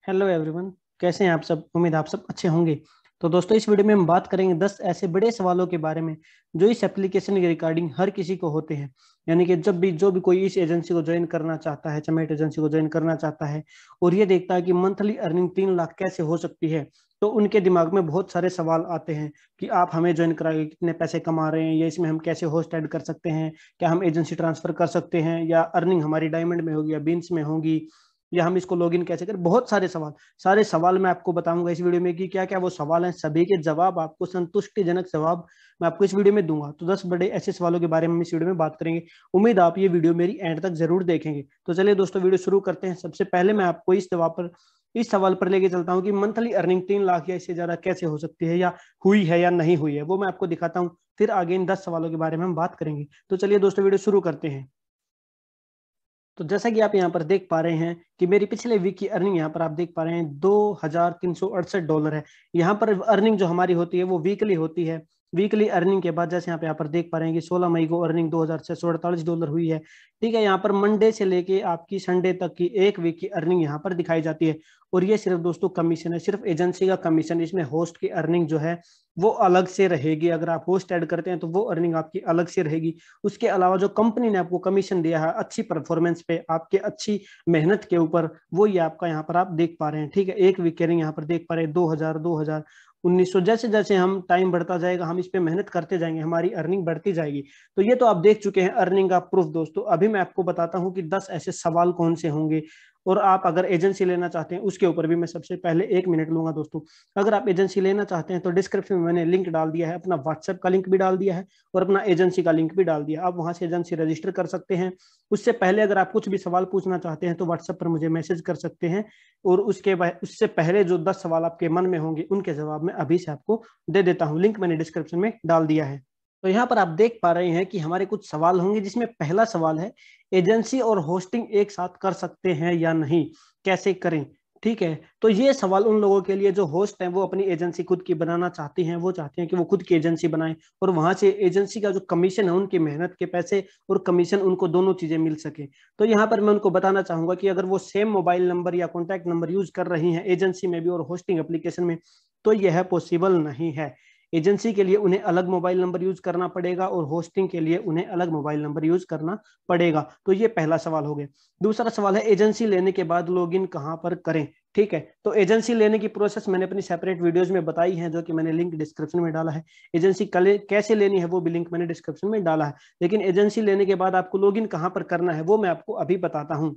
Hello everyone, कैसे हैं आप सब। उम्मीद आप सब अच्छे होंगे। तो दोस्तों, इस वीडियो में हम बात करेंगे 10 ऐसे बड़े सवालों के बारे में जो इस एप्लीकेशन के रिगार्डिंग हर किसी को होते हैं। यानी कि जब भी जो भी कोई इस एजेंसी को ज्वाइन करना चाहता है, चमेट एजेंसी को ज्वाइन करना चाहता है और ये देखता है कि मंथली अर्निंग 3 लाख कैसे हो सकती है, तो उनके दिमाग में बहुत सारे सवाल आते हैं कि आप हमें ज्वाइन कराइए, कितने पैसे कमा रहे हैं, या इसमें हम कैसे होस्ट ऐड कर सकते हैं, क्या हम एजेंसी ट्रांसफर कर सकते हैं, या अर्निंग हमारी डायमंड में होगी या बीन्स में होगी, या हम इसको लॉगिन कैसे करें। बहुत सारे सवाल मैं आपको बताऊंगा इस वीडियो में कि क्या क्या वो सवाल हैं। सभी के जवाब आपको, संतुष्टिजनक जवाब मैं आपको इस वीडियो में दूंगा। तो 10 बड़े ऐसे सवालों के बारे में हम इस वीडियो में बात करेंगे। उम्मीद आप ये वीडियो मेरी एंड तक जरूर देखेंगे। तो चलिए दोस्तों, वीडियो शुरू करते हैं। सबसे पहले मैं आपको इस सवाल पर लेके चलता हूँ कि मंथली अर्निंग 3 लाख या इससे ज्यादा कैसे हो सकती है, या हुई है या नहीं हुई है, वो मैं आपको दिखाता हूँ। फिर आगे इन 10 सवालों के बारे में हम बात करेंगे। तो चलिए दोस्तों, वीडियो शुरू करते हैं। तो जैसा कि आप यहाँ पर देख पा रहे हैं कि मेरी पिछले वीक की अर्निंग यहाँ पर आप देख पा रहे हैं $2368 है। यहाँ पर अर्निंग जो हमारी होती है वो वीकली होती है। वीकली अर्निंग के बाद जैसे यहाँ पर देख पा रहे हैं कि 16 मई को अर्निंग $2648 हुई है। ठीक है, यहाँ पर मंडे से लेके आपकी संडे तक की एक वीक की अर्निंग यहाँ पर दिखाई जाती है। और ये सिर्फ दोस्तों कमीशन है, सिर्फ एजेंसी का कमीशन। इसमें होस्ट की अर्निंग जो है वो अलग से रहेगी। अगर आप होस्ट ऐड करते हैं तो वो अर्निंग आपकी अलग से रहेगी। उसके अलावा जो कंपनी ने आपको कमीशन दिया है अच्छी परफॉर्मेंस पे, आपके अच्छी मेहनत के ऊपर, वो ये आपका यहाँ पर आप देख पा रहे हैं। ठीक है, एक वीक करेंगे यहाँ पर देख पा रहे हैं 2000, 1900। जैसे जैसे हम टाइम बढ़ता जाएगा, हम इस पे मेहनत करते जाएंगे, हमारी अर्निंग बढ़ती जाएगी। तो ये तो आप देख चुके हैं अर्निंग का प्रूफ। दोस्तों, अभी मैं आपको बताता हूँ कि 10 ऐसे सवाल कौन से होंगे। और आप अगर एजेंसी लेना चाहते हैं उसके ऊपर भी मैं सबसे पहले 1 मिनट लूंगा। दोस्तों, अगर आप एजेंसी लेना चाहते हैं तो डिस्क्रिप्शन में मैंने लिंक डाल दिया है, अपना व्हाट्सएप का लिंक भी डाल दिया है और अपना एजेंसी का लिंक भी डाल दिया। आप वहां से एजेंसी रजिस्टर कर सकते हैं। उससे पहले अगर आप कुछ भी सवाल पूछना चाहते हैं तो व्हाट्सएप पर मुझे मैसेज कर सकते हैं। और उससे पहले जो 10 सवाल आपके मन में होंगे उनके जवाब मैं अभी से आपको दे देता हूँ। लिंक मैंने डिस्क्रिप्शन में डाल दिया है। तो यहाँ पर आप देख पा रहे हैं कि हमारे कुछ सवाल होंगे, जिसमें पहला सवाल है एजेंसी और होस्टिंग एक साथ कर सकते हैं या नहीं, कैसे करें। ठीक है, तो ये सवाल उन लोगों के लिए जो होस्ट हैं वो अपनी एजेंसी खुद की बनाना चाहती हैं। वो चाहते हैं कि वो खुद की एजेंसी बनाएं और वहां से एजेंसी का जो कमीशन है, उनकी मेहनत के पैसे और कमीशन, उनको दोनों चीजें मिल सके। तो यहाँ पर मैं उनको बताना चाहूंगा कि अगर वो सेम मोबाइल नंबर या कॉन्टैक्ट नंबर यूज कर रही हैं एजेंसी में भी और होस्टिंग एप्लीकेशन में, तो यह पॉसिबल नहीं है। एजेंसी के लिए उन्हें अलग मोबाइल नंबर यूज करना पड़ेगा और होस्टिंग के लिए उन्हें अलग मोबाइल नंबर यूज करना पड़ेगा। तो ये पहला सवाल हो गया। दूसरा सवाल है एजेंसी लेने के बाद लॉगिन कहां पर करें। ठीक है, तो एजेंसी लेने की प्रोसेस मैंने अपनी सेपरेट वीडियोस में बताई है, जो कि मैंने लिंक डिस्क्रिप्शन में डाला है। एजेंसी कैसे लेनी है वो भी लिंक मैंने डिस्क्रिप्शन में डाला है। लेकिन एजेंसी लेने के बाद आपको लॉगिन कहां पर करना है वो मैं आपको अभी बताता हूं।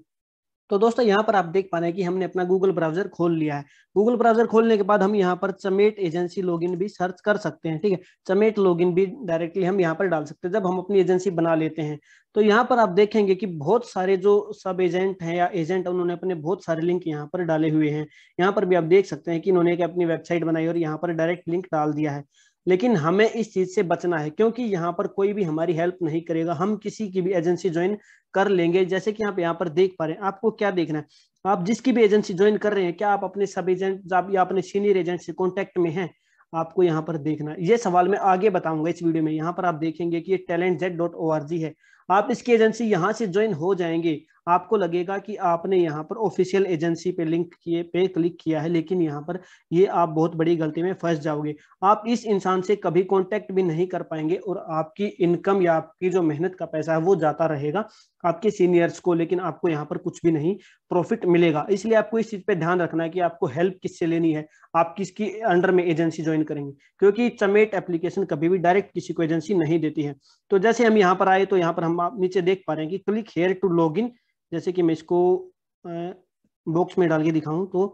तो दोस्तों, यहाँ पर आप देख पा रहे हैं कि हमने अपना गूगल ब्राउजर खोल लिया है। गूगल ब्राउजर खोलने के बाद हम यहाँ पर चमेट एजेंसी लॉगिन भी सर्च कर सकते हैं। ठीक है, चमेट लॉगिन भी डायरेक्टली हम यहाँ पर डाल सकते हैं जब हम अपनी एजेंसी बना लेते हैं। तो यहाँ पर आप देखेंगे कि बहुत सारे जो सब एजेंट हैं या एजेंट, उन्होंने अपने बहुत सारे लिंक यहाँ पर डाले हुए हैं। यहाँ पर भी आप देख सकते हैं कि इन्होंने एक अपनी वेबसाइट बनाई और यहाँ पर डायरेक्ट लिंक डाल दिया है। लेकिन हमें इस चीज से बचना है, क्योंकि यहाँ पर कोई भी हमारी हेल्प नहीं करेगा। हम किसी की भी एजेंसी ज्वाइन कर लेंगे। जैसे कि आप यहाँ पर देख पा रहे हैं, आपको क्या देखना है, आप जिसकी भी एजेंसी ज्वाइन कर रहे हैं, क्या आप अपने सब एजेंट या अपने सीनियर एजेंट से कॉन्टेक्ट में हैं, आपको यहाँ पर देखना है। ये सवाल मैं आगे बताऊंगा इस वीडियो में। यहाँ पर आप देखेंगे कि ये talentz.org है। आप इसकी एजेंसी यहाँ से ज्वाइन हो जाएंगे, आपको लगेगा कि आपने यहाँ पर ऑफिशियल एजेंसी पे लिंक किए पे क्लिक किया है, लेकिन यहाँ पर ये आप बहुत बड़ी गलती में फंस जाओगे। आप इस इंसान से कभी कांटेक्ट भी नहीं कर पाएंगे और आपकी इनकम या आपकी जो मेहनत का पैसा है वो जाता रहेगा आपके सीनियर्स को, लेकिन आपको यहाँ पर कुछ भी नहीं प्रॉफिट मिलेगा। इसलिए आपको इस चीज पे ध्यान रखना है कि आपको हेल्प किससे लेनी है, आप किसकी अंडर में एजेंसी ज्वाइन करेंगे, क्योंकि चमेट एप्लीकेशन कभी भी डायरेक्ट किसी को एजेंसी नहीं देती है। तो जैसे हम यहाँ पर आए तो यहाँ पर हम आप नीचे देख पा रहे हैं कि click here to log in. जैसे कि मैं इसको बॉक्स में डाल के दिखाऊं तो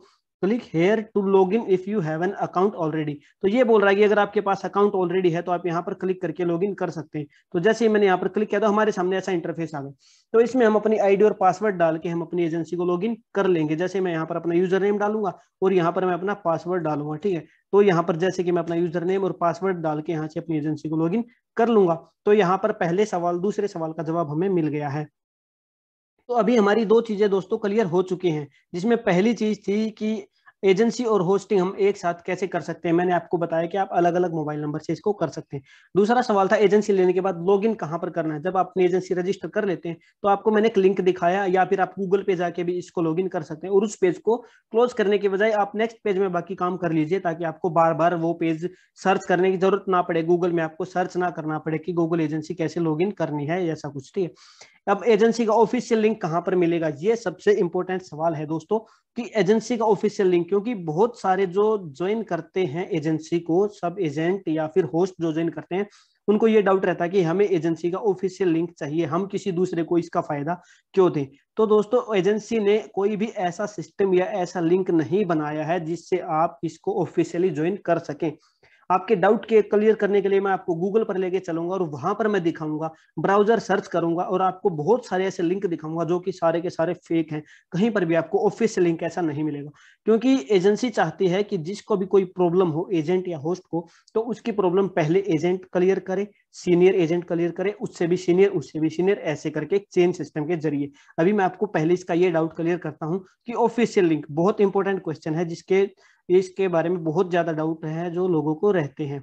click here to log in if you have an account already. तो ये बोल रहा है कि अगर आपके पास अकाउंट ऑलरेडी है तो आप यहाँ पर क्लिक करके लॉग इन कर सकते हैं। तो जैसे ही मैंने यहाँ पर क्लिक किया तो हमारे सामने ऐसा इंटरफेस आ गया। तो इसमें हम अपनी आईडी और पासवर्ड डाल के हम अपनी एजेंसी को लॉग इन कर लेंगे। जैसे मैं यहाँ पर अपना यूजर नेम डालूंगा और यहाँ पर मैं अपना पासवर्ड डालूंगा। ठीक है, तो यहाँ पर जैसे कि मैं अपना यूजर नेम और पासवर्ड डाल के यहाँ से अपनी एजेंसी को लॉग इन कर लूंगा। तो यहाँ पर पहले सवाल, दूसरे सवाल का जवाब हमें मिल गया है। तो अभी हमारी दो चीजें दोस्तों क्लियर हो चुकी हैं, जिसमें पहली चीज थी कि एजेंसी और होस्टिंग हम एक साथ कैसे कर सकते हैं, मैंने आपको बताया कि आप अलग अलग मोबाइल नंबर से इसको कर सकते हैं। दूसरा सवाल था एजेंसी लेने के बाद लॉगिन कहां पर करना है। जब आप अपनी एजेंसी रजिस्टर कर लेते हैं तो आपको मैंने एक लिंक दिखाया, या फिर आप गूगल पे जाके भी इसको लॉगिन कर सकते हैं, और उस पेज को क्लोज करने के बजाय आप नेक्स्ट पेज में बाकी काम कर लीजिए, ताकि आपको बार बार वो पेज सर्च करने की जरूरत ना पड़े, गूगल में आपको सर्च ना करना पड़े कि गूगल एजेंसी कैसे लॉगिन करनी है, ऐसा कुछ। ठीक है, अब एजेंसी का ऑफिशियल लिंक कहां पर मिलेगा, ये सबसे इंपॉर्टेंट सवाल है दोस्तों, कि एजेंसी का ऑफिशियल लिंक, क्योंकि बहुत सारे जो ज्वाइन करते हैं एजेंसी को, सब एजेंट या फिर होस्ट जो ज्वाइन करते हैं, उनको ये डाउट रहता है कि हमें एजेंसी का ऑफिशियल लिंक चाहिए, हम किसी दूसरे को इसका फायदा क्यों दें। तो दोस्तों एजेंसी ने कोई भी ऐसा सिस्टम या ऐसा लिंक नहीं बनाया है जिससे आप इसको ऑफिशियली ज्वाइन कर सकें। आपके डाउट के क्लियर करने के लिए मैं आपको गूगल पर लेके चलूंगा और वहां पर मैं दिखाऊंगा, ब्राउजर सर्च करूंगा और आपको बहुत सारे ऐसे लिंक दिखाऊंगा जो कि सारे के सारे फेक हैं। कहीं पर भी आपको ऑफिशियल लिंक ऐसा नहीं मिलेगा, क्योंकि एजेंसी चाहती है कि जिसको भी कोई प्रॉब्लम हो एजेंट या होस्ट को, तो उसकी प्रॉब्लम पहले एजेंट क्लियर करे, सीनियर एजेंट क्लियर करे, उससे भी सीनियर, उससे भी सीनियर, ऐसे करके एक चेन सिस्टम के जरिए। अभी मैं आपको पहले इसका ये डाउट क्लियर करता हूं कि ऑफिशियल लिंक बहुत इंपॉर्टेंट क्वेश्चन है, जिसके इसके बारे में बहुत ज्यादा डाउट है जो लोगों को रहते हैं।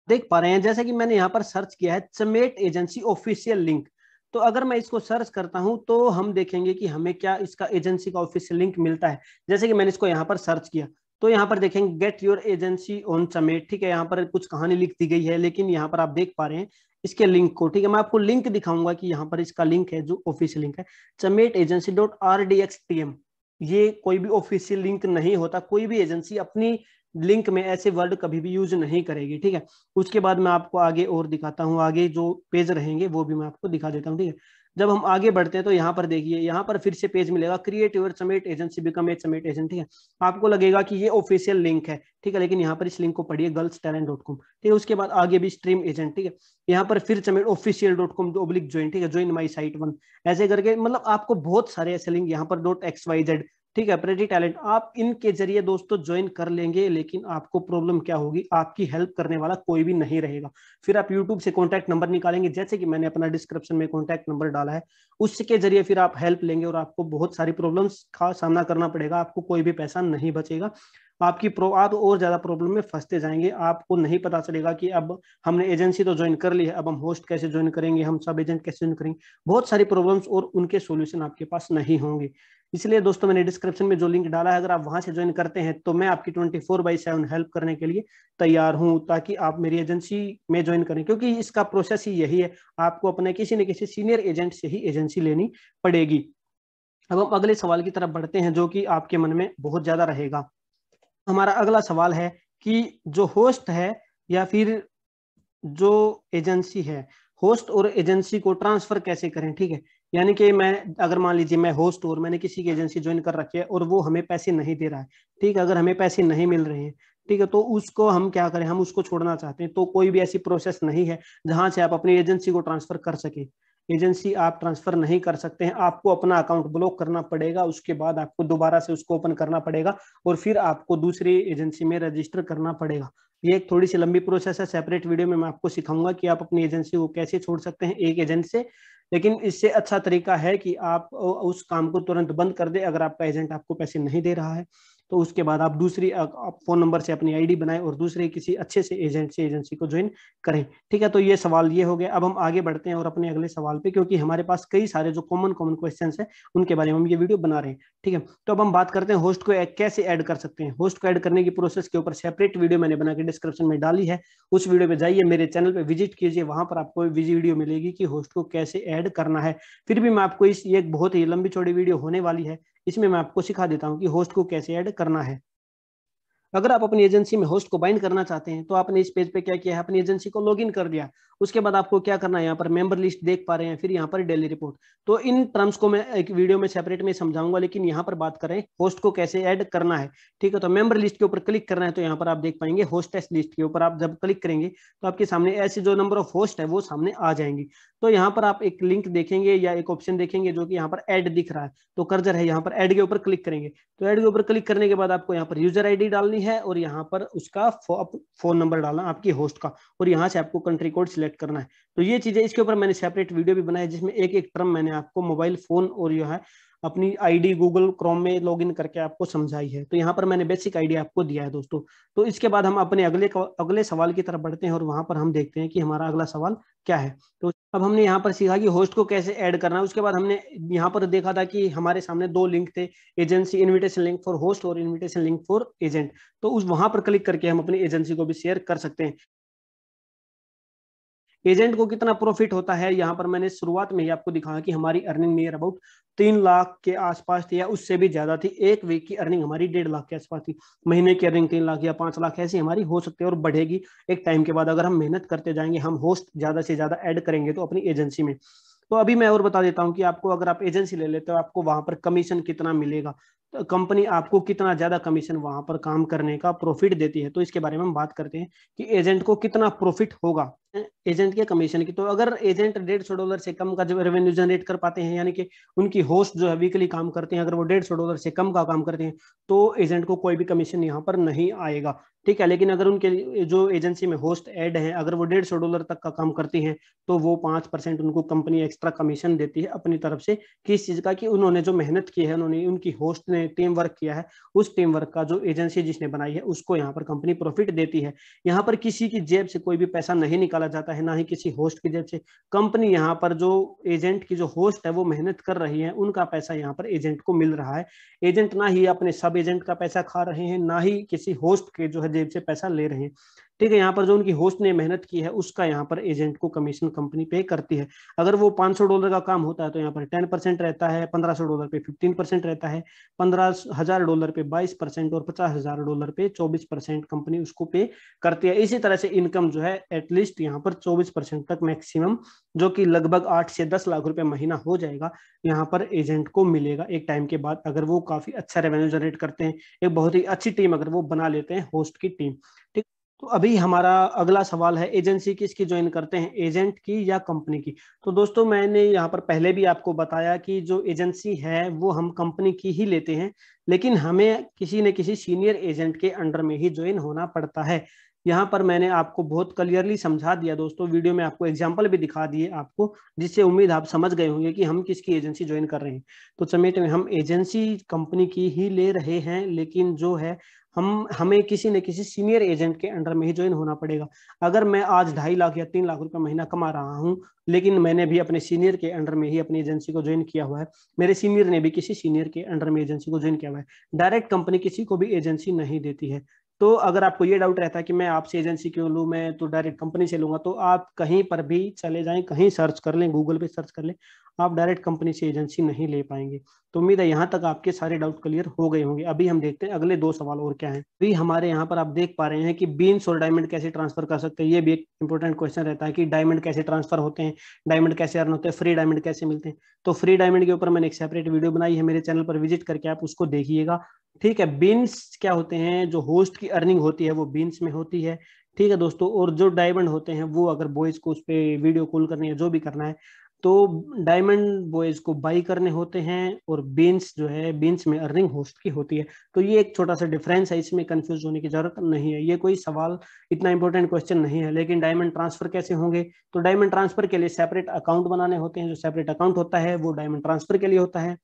देख पा रहे हैं जैसे कि मैंने यहाँ पर सर्च किया है चमेट एजेंसी ऑफिशियल लिंक, तो अगर मैं इसको सर्च करता हूं तो हम देखेंगे कि हमें क्या इसका एजेंसी का ऑफिशियल लिंक मिलता है। जैसे कि मैंने इसको यहाँ पर सर्च किया तो यहाँ पर देखेंगे गेट योर एजेंसी ऑन चमेट। ठीक है, यहाँ पर कुछ कहानी लिख दी गई है, लेकिन यहाँ पर आप देख पा रहे हैं इसके लिंक को। ठीक है, मैं आपको लिंक दिखाऊंगा कि यहाँ पर इसका लिंक है जो ऑफिशियल लिंक है चमेट एजेंसी .rdxtm। ये कोई भी ऑफिशियल लिंक नहीं होता, कोई भी एजेंसी अपनी लिंक में ऐसे वर्ड कभी भी यूज नहीं करेगी। ठीक है, उसके बाद मैं आपको आगे और दिखाता हूँ, आगे जो पेज रहेंगे वो भी मैं आपको दिखा देता हूँ। ठीक है, जब हम आगे बढ़ते हैं तो यहाँ पर देखिए, यहाँ पर फिर से पेज मिलेगा क्रिएट योर समेट एजेंसी बिकम ए समेट एजेंट। ठीक है, आपको लगेगा कि ये ऑफिशियल लिंक है। ठीक है, लेकिन यहाँ पर इस लिंक को पढ़िए girlstalent.com। ठीक है, उसके बाद आगे भी स्ट्रीम एजेंट। ठीक है, यहाँ पर फिर समेट official.com /join। ठीक है, ज्वाइन माई साइट 1, ऐसे करके मतलब आपको बहुत सारे ऐसे लिंक यहाँ पर .xyz। ठीक है, प्रेटी टैलेंट, आप इनके जरिए दोस्तों ज्वाइन कर लेंगे, लेकिन आपको प्रॉब्लम क्या होगी, आपकी हेल्प करने वाला कोई भी नहीं रहेगा। फिर आप यूट्यूब से कॉन्टैक्ट नंबर निकालेंगे, जैसे कि मैंने अपना डिस्क्रिप्शन में कॉन्टैक्ट नंबर डाला है, उसके जरिए फिर आप हेल्प लेंगे और आपको बहुत सारी प्रॉब्लम्स का सामना करना पड़ेगा, आपको कोई भी पैसा नहीं बचेगा, आप और ज्यादा प्रॉब्लम में फंसते जाएंगे। आपको नहीं पता चलेगा कि अब हमने एजेंसी तो ज्वाइन कर ली है, अब हम होस्ट कैसे ज्वाइन करेंगे, हम सब एजेंट कैसे ज्वाइन करेंगे, बहुत सारी प्रॉब्लम्स और उनके सॉल्यूशन आपके पास नहीं होंगे। इसलिए दोस्तों मैंने डिस्क्रिप्शन में जो लिंक डाला है, अगर आप वहां से ज्वाइन करते हैं तो मैं आपकी 24/7 हेल्प करने के लिए तैयार हूं, ताकि आप मेरी एजेंसी में ज्वाइन करें, क्योंकि इसका प्रोसेस ही यही है, आपको अपने किसी न किसी सीनियर एजेंट से ही एजेंसी लेनी पड़ेगी। अब हम अगले सवाल की तरफ बढ़ते हैं जो कि आपके मन में बहुत ज्यादा रहेगा। हमारा अगला सवाल है कि जो होस्ट है या फिर जो एजेंसी है, होस्ट और एजेंसी को ट्रांसफर कैसे करें। ठीक है, यानी कि मैं अगर मान लीजिए मैं होस्ट और मैंने किसी की एजेंसी ज्वाइन कर रखी है और वो हमें पैसे नहीं दे रहा है। ठीक है, अगर हमें पैसे नहीं मिल रहे हैं, ठीक है, तो उसको हम क्या करें, हम उसको छोड़ना चाहते हैं, तो कोई भी ऐसी प्रोसेस नहीं है जहां से आप अपनी एजेंसी को ट्रांसफर कर सके। एजेंसी आप ट्रांसफर नहीं कर सकते हैं, आपको अपना अकाउंट ब्लॉक करना पड़ेगा, उसके बाद आपको दोबारा से उसको ओपन करना पड़ेगा और फिर आपको दूसरी एजेंसी में रजिस्टर करना पड़ेगा। ये एक थोड़ी सी लंबी प्रोसेस है, सेपरेट वीडियो में मैं आपको सिखाऊंगा कि आप अपनी एजेंसी को कैसे छोड़ सकते हैं एक एजेंट से। लेकिन इससे अच्छा तरीका है कि आप उस काम को तुरंत बंद कर दे, अगर आपका एजेंट आपको पैसे नहीं दे रहा है तो उसके बाद आप दूसरी आप फोन नंबर से अपनी आईडी बनाएं और दूसरे किसी अच्छे से एजेंट से एजेंसी को ज्वाइन करें। ठीक है, तो ये सवाल ये हो गया। अब हम आगे बढ़ते हैं और अपने अगले सवाल पे, क्योंकि हमारे पास कई सारे जो कॉमन क्वेश्चन है उनके बारे में हम ये वीडियो बना रहे हैं। ठीक है, तो अब हम बात करते हैं होस्ट को कैसे ऐड कर सकते हैं। होस्ट को ऐड करने की प्रोसेस के ऊपर सेपरेट वीडियो मैंने बना के डिस्क्रिप्शन में डाली है, उस वीडियो पे जाइए, मेरे चैनल पे विजिट कीजिए, वहां पर आपको वीडियो मिलेगी कि होस्ट को कैसे ऐड करना है। फिर भी मैं आपको इस एक बहुत ही लंबी चौड़ी वीडियो होने वाली है, इसमें मैं आपको सिखा देता हूँ कि होस्ट को कैसे ऐड करना है। अगर आप अपनी एजेंसी में होस्ट को बाइंड करना चाहते हैं तो आपने इस पेज पे क्या किया है, अपनी एजेंसी को लॉगिन कर दिया। उसके बाद आपको क्या करना है, यहाँ पर मेंबर लिस्ट देख पा रहे हैं, फिर यहाँ पर डेली रिपोर्ट। तो इन टर्म्स को मैं एक वीडियो में सेपरेट में समझाऊंगा, लेकिन यहाँ पर बात करें होस्ट को कैसे ऐड करना है। ठीक है, तो मेंबर लिस्ट के ऊपर क्लिक करना है, तो यहाँ पर आप देख पाएंगे होस्टेस लिस्ट के ऊपर आप जब क्लिक करेंगे तो आपके सामने ऐसे जो नंबर ऑफ होस्ट है वो सामने आ जाएंगी। तो यहाँ पर आप एक लिंक देखेंगे या एक ऑप्शन देखेंगे जो कि यहाँ पर ऐड दिख रहा है, तो कर्सर है यहाँ पर ऐड के ऊपर क्लिक करेंगे। तो ऐड के ऊपर क्लिक करने के बाद आपको यहाँ पर यूजर आईडी डालनी है और यहाँ पर उसका फोन नंबर डालना आपकी होस्ट का, और यहाँ से आपको कंट्री कोड सिलेक्ट करना है। तो ये चीजें इसके ऊपर मैंने सेपरेट वीडियो भी बनाया जिसमें एक एक टर्म मैंने आपको मोबाइल फोन और यह है अपनी आईडी गूगल क्रोम में लॉगिन करके आपको समझाई है। तो यहाँ पर मैंने बेसिक आईडिया आपको दिया है दोस्तों। तो इसके बाद हम अपने अगले सवाल की तरफ बढ़ते हैं और वहां पर हम देखते हैं कि हमारा अगला सवाल क्या है। तो अब हमने यहाँ पर सीखा कि होस्ट को कैसे ऐड करना है। उसके बाद हमने यहाँ पर देखा था कि हमारे सामने दो लिंक थे, agency invitation link for host और इनविटेशन लिंक फॉर एजेंट। तो उस वहां पर क्लिक करके हम अपनी एजेंसी को भी शेयर कर सकते हैं। एजेंट को कितना प्रॉफिट होता है, यहाँ पर मैंने शुरुआत में ही आपको दिखाया कि हमारी अर्निंग नियर अबाउट 3 लाख के आसपास थी या उससे भी ज्यादा थी। एक वीक की अर्निंग हमारी 1.5 लाख के आसपास थी। महीने की अर्निंग 3 लाख या 5 लाख ऐसी हमारी हो सकती है और बढ़ेगी एक टाइम के बाद अगर हम मेहनत करते जाएंगे, हम होस्ट ज्यादा से ज्यादा ऐड करेंगे तो अपनी एजेंसी में। तो अभी मैं और बता देता हूँ कि आपको अगर आप एजेंसी ले लेते हो आपको वहां पर कमीशन कितना मिलेगा, तो कंपनी आपको कितना ज्यादा कमीशन वहां पर काम करने का प्रॉफिट देती है। तो इसके बारे में हम बात करते हैं कि एजेंट को कितना प्रॉफिट होगा एजेंट के कमीशन की। तो अगर एजेंट $150 से कम का जो रेवेन्यू जनरेट कर पाते हैं, यानी कि उनकी होस्ट जो है वीकली काम करते हैं, अगर वो $150 से कम का काम करते हैं तो एजेंट को कोई भी कमीशन यहाँ पर नहीं आएगा। ठीक है, लेकिन अगर उनके जो एजेंसी में होस्ट ऐड है अगर वो $150 तक का काम करती हैं तो वो 5% उनको कंपनी एक्स्ट्रा कमीशन देती है अपनी तरफ से। किस चीज का, कि उन्होंने जो मेहनत की है, उन्होंने उनकी होस्ट ने टीम वर्क किया है, उस टीम वर्क का जो एजेंसी जिसने बनाई है उसको यहाँ पर कंपनी प्रॉफिट देती है। यहाँ पर किसी की जेब से कोई भी पैसा नहीं निकाला जाता है, ना ही किसी होस्ट की जेब से। कंपनी यहाँ पर जो एजेंट की जो होस्ट है वो मेहनत कर रही है, उनका पैसा यहाँ पर एजेंट को मिल रहा है। एजेंट ना ही अपने सब एजेंट का पैसा खा रहे हैं, ना ही किसी होस्ट के जो है जेब से पैसा ले रहे हैं। ठीक है, यहाँ पर जो उनकी होस्ट ने मेहनत की है उसका यहाँ पर एजेंट को कमीशन कंपनी पे करती है। अगर वो $500 का काम होता है तो यहाँ पर 10% रहता है, $1500 पे 15% रहता है, $15,000 पे 22% और $50,000 पे 24% कंपनी उसको पे करती है। इसी तरह से इनकम जो है एटलीस्ट यहाँ पर 24% तक मैक्सिमम, जो कि लगभग 8 से 10 लाख रुपए महीना हो जाएगा, यहाँ पर एजेंट को मिलेगा एक टाइम के बाद, अगर वो काफी अच्छा रेवेन्यू जनरेट करते हैं, एक बहुत ही अच्छी टीम अगर वो बना लेते हैं होस्ट की टीम। ठीक। तो अभी हमारा अगला सवाल है, एजेंसी किसकी ज्वाइन करते हैं, एजेंट की या कंपनी की। तो दोस्तों मैंने यहाँ पर पहले भी आपको बताया कि जो एजेंसी है वो हम कंपनी की ही लेते हैं, लेकिन हमें किसी न किसी सीनियर एजेंट के अंडर में ही ज्वाइन होना पड़ता है। यहाँ पर मैंने आपको बहुत क्लियरली समझा दिया दोस्तों, वीडियो में आपको एग्जाम्पल भी दिखा दिए आपको, जिससे उम्मीद आप समझ गए होंगे कि हम किसकी एजेंसी ज्वाइन कर रहे हैं। तो समेट में हम एजेंसी कंपनी की ही ले रहे हैं, लेकिन जो है हमें किसी न किसी सीनियर एजेंट के अंडर में ही ज्वाइन होना पड़ेगा। अगर मैं आज 2.5 लाख या 3 लाख रुपए महीना कमा रहा हूं, लेकिन मैंने भी अपने सीनियर के अंडर में ही अपनी एजेंसी को ज्वाइन किया हुआ है, मेरे सीनियर ने भी किसी सीनियर के अंडर में एजेंसी को ज्वाइन किया हुआ है, डायरेक्ट कंपनी किसी को भी एजेंसी नहीं देती है। तो अगर आपको ये डाउट रहता है कि मैं आपसे एजेंसी क्यों लूं, मैं तो डायरेक्ट कंपनी से लूंगा, तो आप कहीं पर भी चले जाएं, कहीं सर्च कर लें, गूगल पे सर्च कर लें, आप डायरेक्ट कंपनी से एजेंसी नहीं ले पाएंगे। तो उम्मीद है यहाँ तक आपके सारे डाउट क्लियर हो गए होंगे। अभी हम देखते हैं अगले 2 सवाल और क्या है। अभी हमारे यहाँ पर आप देख पा रहे हैं कि बीन्स और डायमंड कैसे ट्रांसफर कर सकते हैं। ये भी एक इंपॉर्टेंट क्वेश्चन रहता है कि डायमंड कैसे ट्रांसफर होते हैं, डायमंड कैसे अर्न होते हैं, फ्री डायमंड कैसे मिलते हैं। तो फ्री डायमंड के ऊपर मैंने एक सेपरेट वीडियो बनाई है, मेरे चैनल पर विजिट करके आप उसको देखिएगा। ठीक है, बीन्स क्या होते हैं, जो होस्ट की अर्निंग होती है वो बीन्स में होती है। ठीक है दोस्तों, और जो डायमंड होते हैं वो अगर बॉयज को उस पर वीडियो कॉल करनी है, जो भी करना है, तो डायमंड बॉयज को बाई करने होते हैं और बीन्स जो है बीन्स में अर्निंग होस्ट की होती है। तो ये एक छोटा सा डिफरेंस है, इसमें कंफ्यूज होने की जरूरत नहीं है, ये कोई सवाल इतना इंपॉर्टेंट क्वेश्चन नहीं है। लेकिन डायमंड ट्रांसफर कैसे होंगे, तो डायमंड ट्रांसफर के लिए सेपरेट अकाउंट बनाने होते हैं, जो सेपरेट अकाउंट होता है वो डायमंड ट्रांसफर के लिए होता है।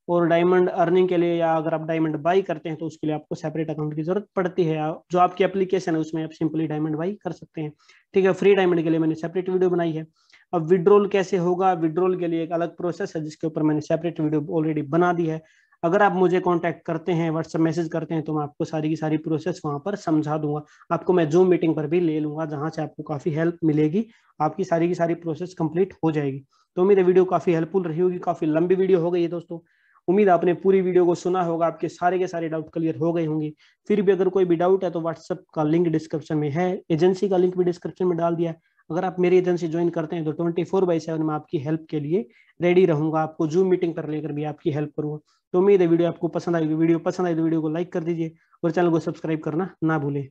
और डायमंड अर्निंग के लिए या अगर आप डायमंड बाई करते हैं तो उसके लिए आपको सेपरेट अकाउंट की जरूरत पड़ती है। जो आपकी एप्लीकेशन है उसमें आप सिंपली डायमंड बाई कर सकते हैं। ठीक है, फ्री डायमंड के लिए मैंने सेपरेट वीडियो बनाई है। अब विड्रॉल कैसे होगा, विड्रॉल के लिए एक अलग प्रोसेस है जिसके ऊपर मैंने सेपरेट वीडियो ऑलरेडी बना दी है। अगर आप मुझे कांटेक्ट करते हैं, व्हाट्सएप मैसेज करते हैं, तो मैं आपको सारी की सारी प्रोसेस वहां पर समझा दूंगा। आपको मैं जूम मीटिंग पर भी ले लूंगा, जहां से आपको काफी हेल्प मिलेगी, आपकी सारी की सारी प्रोसेस कंप्लीट हो जाएगी। तो मेरी वीडियो काफी हेल्पफुल रही होगी, काफी लंबी वीडियो हो गई है दोस्तों। उम्मीद आपने पूरी वीडियो को सुना होगा, आपके सारे के सारे डाउट क्लियर हो गए होंगे। फिर भी अगर कोई भी डाउट है तो व्हाट्सएप का लिंक डिस्क्रिप्शन में है, एजेंसी का लिंक भी डिस्क्रिप्शन में डाल दिया है। अगर आप मेरी एजेंसी ज्वाइन करते हैं तो 24/7 मैं आपकी हेल्प के लिए रेडी रहूंगा, आपको जूम मीटिंग पर लेकर भी आपकी हेल्प करूंगा। तो उम्मीद है वीडियो आपको पसंद आएगी। वीडियो पसंद आई तो वीडियो को लाइक कर दीजिए और चैनल को सब्सक्राइब करना ना भूलें।